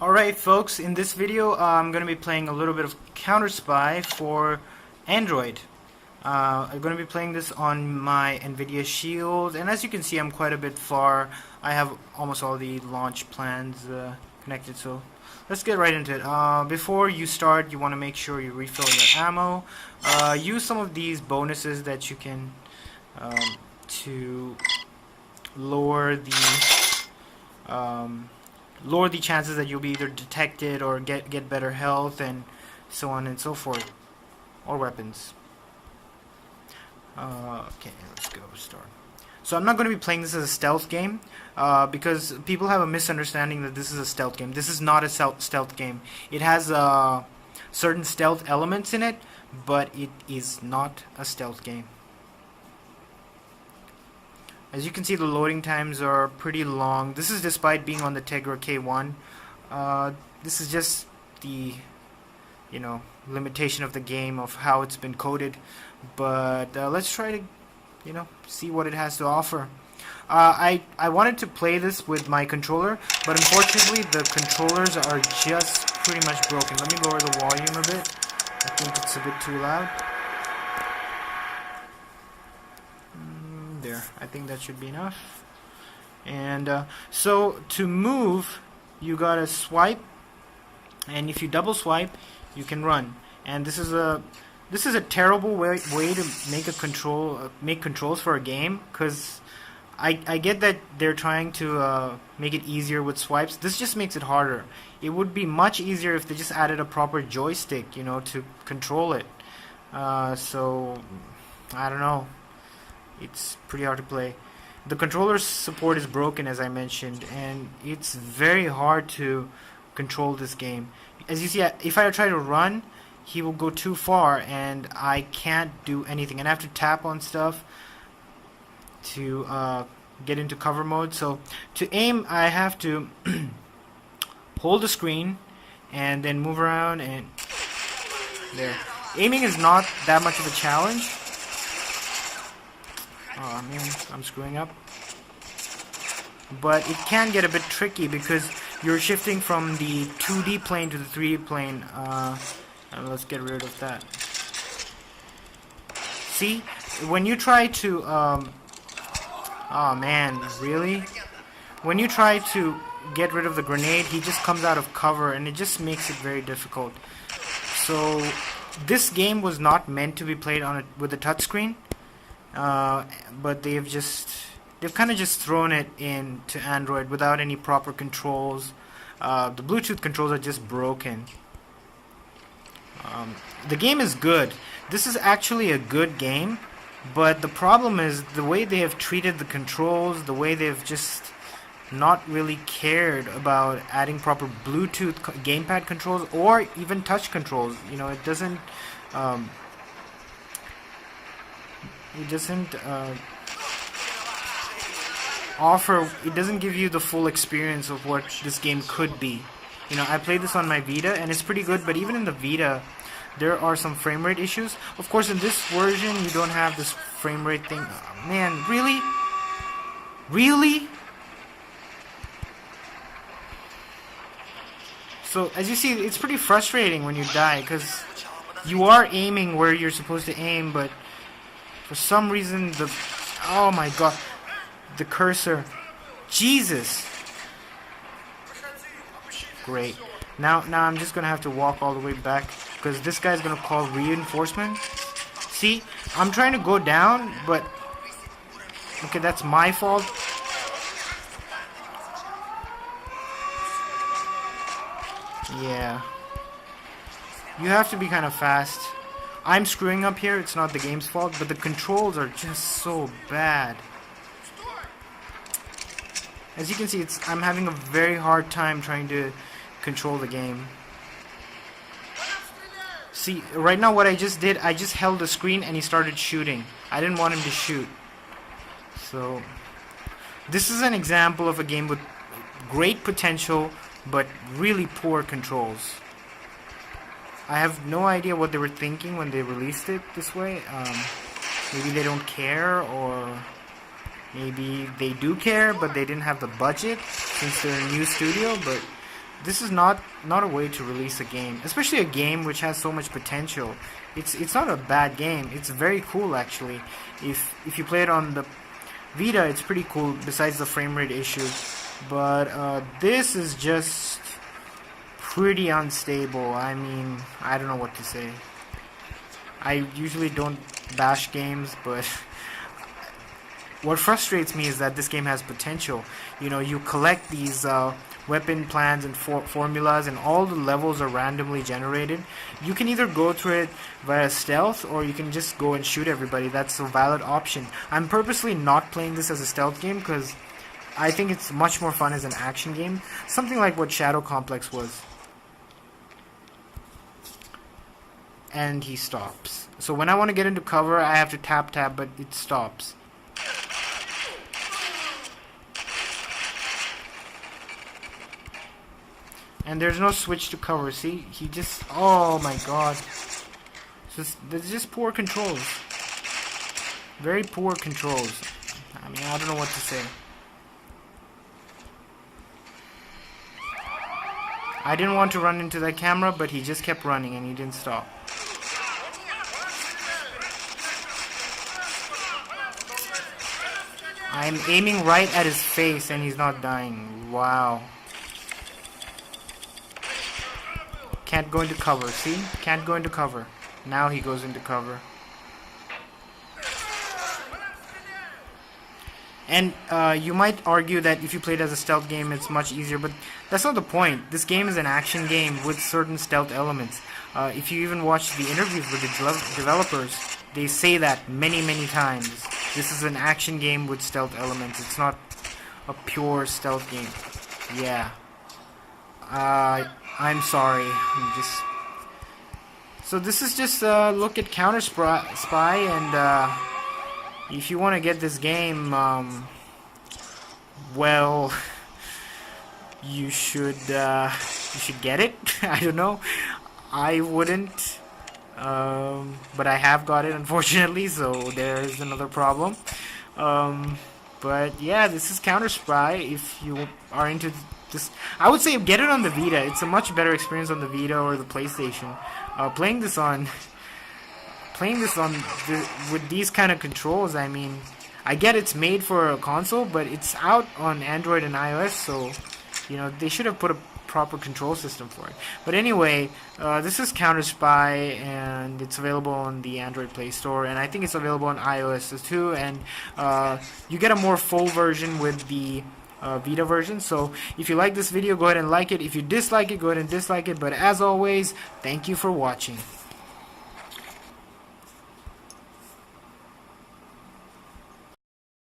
Alright folks, in this video I'm going to be playing a little bit of CounterSpy for Android. I'm going to be playing this on my NVIDIA Shield, and as you can see I'm quite a bit far. I have almost all the launch plans connected, so let's get right into it. Before you start, you want to make sure you refill your ammo. Use some of these bonuses that you can to lower the chances that you'll be either detected or get better health and so on and so forth, or weapons. Okay, let's go start. So I'm not going to be playing this as a stealth game because people have a misunderstanding that this is a stealth game. This is not a stealth game. It has certain stealth elements in it, but it is not a stealth game. As you can see, the loading times are pretty long. This is despite being on the Tegra K1. This is just the, limitation of the game, of how it's been coded. But let's try to, see what it has to offer. I wanted to play this with my controller, but unfortunately the controllers are just pretty much broken. Let me lower the volume a bit. I think it's a bit too loud. There, I think that should be enough. And so to move, you gotta swipe, and if you double swipe, you can run. And this is a terrible way to make controls for a game, because I get that they're trying to make it easier with swipes. This just makes it harder. It would be much easier if they just added a proper joystick, to control it. So I don't know. It's pretty hard to play. The controller support is broken, as I mentioned, and it's very hard to control this game. As you see, if I try to run, he will go too far and I can't do anything, and I have to tap on stuff to get into cover mode. So to aim, I have to hold the screen and then move around, and there. Aiming is not that much of a challenge. Oh man, I'm screwing up. But it can get a bit tricky because you're shifting from the 2D plane to the 3D plane. Let's get rid of that. See? When you try to... oh man, really? When you try to get rid of the grenade, he just comes out of cover, and it just makes it very difficult. So, this game was not meant to be played on with a touchscreen. But they've kind of just thrown it into Android without any proper controls. The Bluetooth controls are just broken. The game is good. This is actually a good game, but the problem is the way they have treated the controls, the way they've just not really cared about adding proper Bluetooth gamepad controls or even touch controls. It doesn't it doesn't give you the full experience of what this game could be. I played this on my Vita and it's pretty good, but even in the Vita there are some frame rate issues. Of course, in this version you don't have this frame rate thing. Oh, man, really? So as you see, it's pretty frustrating when you die, because you are aiming where you're supposed to aim, but for some reason oh my god, the cursor, Jesus. Great. Now I'm just gonna have to walk all the way back because this guy's gonna call reinforcements. See, I'm trying to go down, but okay, that's my fault. Yeah, you have to be kind of fast. I'm screwing up here, it's not the game's fault, but the controls are just so bad. As you can see, I'm having a very hard time trying to control the game. See, right now what I just did, I just held the screen and he started shooting. I didn't want him to shoot. So, this is an example of a game with great potential, but really poor controls. I have no idea what they were thinking when they released it this way. Maybe they don't care, or maybe they do care, but they didn't have the budget since they're a new studio. But this is not a way to release a game, especially a game which has so much potential. It's not a bad game. It's very cool actually. If you play it on the Vita, it's pretty cool besides the frame rate issue. But this is just pretty unstable. I mean, I don't know what to say. I usually don't bash games, but what frustrates me is that this game has potential. You know, you collect these weapon plans and formulas, and all the levels are randomly generated. You can either go through it via stealth, or you can just go and shoot everybody. That's a valid option. I'm purposely not playing this as a stealth game because I think it's much more fun as an action game. Something like what Shadow Complex was. And he stops. So when I want to get into cover, I have to tap, but it stops. And there's no switch to cover. See, he just... Oh my god. There's just poor controls. Very poor controls. I mean, I don't know what to say. I didn't want to run into that camera, but he just kept running and he didn't stop. I'm aiming right at his face and he's not dying. Wow. Can't go into cover. See? Can't go into cover. Now he goes into cover. And you might argue that if you play it as a stealth game, it's much easier, but that's not the point. This game is an action game with certain stealth elements. If you even watch the interviews with the developers, they say that many times. This is an action game with stealth elements. It's not a pure stealth game. Yeah. I'm sorry. So this is just a look at CounterSpy, and if you want to get this game, well, you should get it. I don't know. I wouldn't, but I have got it, unfortunately. So there's another problem. But yeah, this is CounterSpy. If you are into this, I would say get it on the Vita. It's a much better experience on the Vita or the PlayStation. Playing this with these kind of controls, I mean, I get it's made for a console, but it's out on Android and iOS, so you know they should have put a proper control system for it. But anyway, this is CounterSpy, and it's available on the Android Play Store, and I think it's available on iOS too. And you get a more full version with the Vita version. So if you like this video, go ahead and like it. If you dislike it, go ahead and dislike it. But as always, thank you for watching.